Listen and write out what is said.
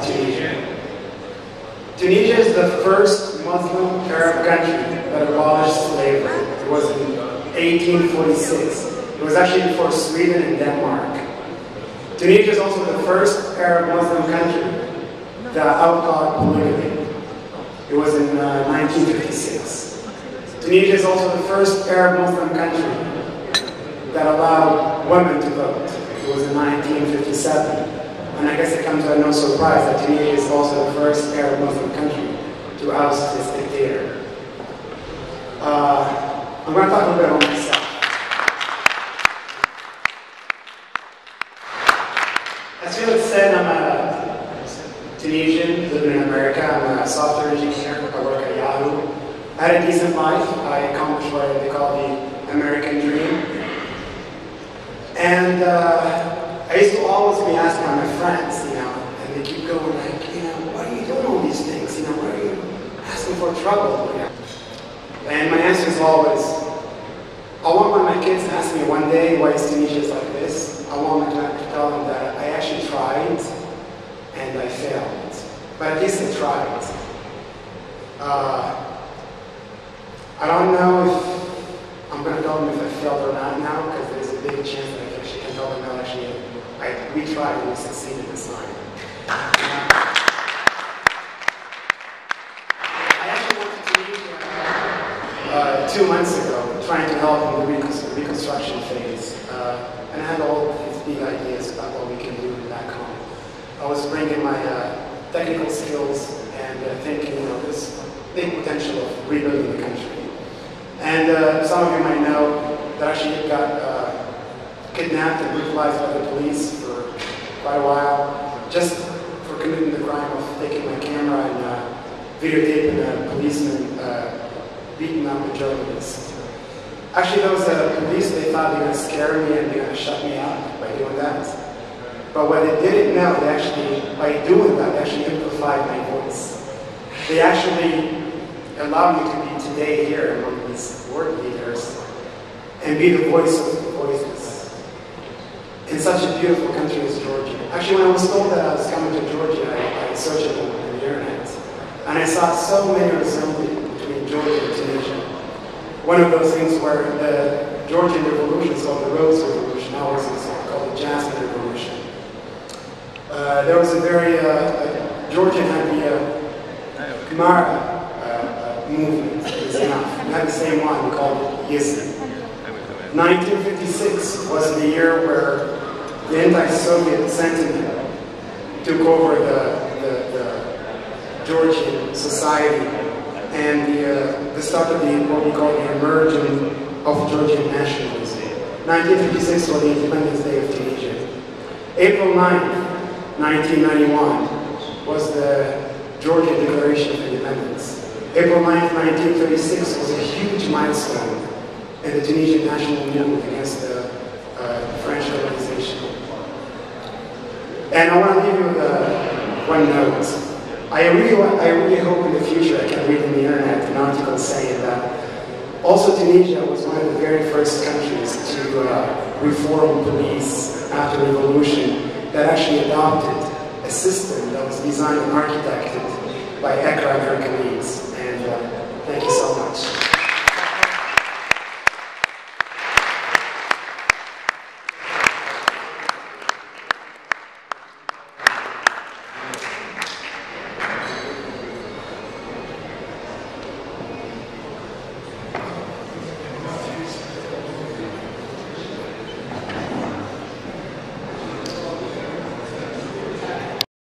Tunisia. Tunisia is the first Muslim Arab country that abolished slavery. It was in 1846. It was actually before Sweden and Denmark. Tunisia is also the first Arab Muslim country that outlawed polygamy. It was in 1956. Tunisia is also the first Arab Muslim country that allowed women to vote. It was in 1957. And I guess it comes as no surprise that Tunisia is also the first Arab Muslim country to oust its dictator. I'm going to talk a little bit about myself. As Felix said, I'm a Tunisian living in America. I'm a software engineer. I work at Yahoo. I had a decent life. I accomplished what they call the American dream. And I used to always be asked by my friends, and they keep going like, why are you doing all these things? Why are you asking for trouble? And my answer is always, I want when my kids ask me one day why is Tunisia like this, I want to tell them that I actually tried and I failed. But at least I tried. I don't know if I'm going to tell them if I failed or not now, because there's a big chance that I actually can tell them no, actually, we tried and we succeeded this time. I actually went to Tunisia 2 months ago, trying to help in the reconstruction phase. And I had all these big ideas about what we can do back home. I was bringing my technical skills and thinking, this big potential of rebuilding the country. And some of you might know that actually got kidnapped and brutalized by the police for quite a while, just for committing the crime of taking my camera and videotaping a policeman beating up a journalist. Actually, those police, they thought they were going to scare me and they were going to shut me up by doing that. But what they didn't know, they actually, by doing that, they actually amplified my voice. They actually allowed me to be today here among these world leaders and be the voice of the voiceless in such a beautiful country as Georgia. Actually, when I was told that I was coming to Georgia, I searched it on the internet, and I saw so many resemblance between Georgia and Tunisia. One of those things where the Georgian revolution is called the Rose Revolution, ours is called the Jasmine Revolution. There was a very, Georgian had the Mara movement, is enough. We had the same one called Yizzy. 1956 was the year where the anti-Soviet sentiment took over the Georgian society and the start of what we call the emergence of Georgian nationalism. 1956 was the Independence Day of Tunisia. April 9th, 1991 was the Georgian Declaration of Independence. April 9th, 1936 was a huge milestone in the Tunisian national movement against the French colonization. And I want to leave you with one note. I really hope in the future I can read in the internet an article saying that also Tunisia was one of the very first countries to reform police after the revolution that actually adopted a system that was designed and architected by Ekra and her colleagues. And thank you so much.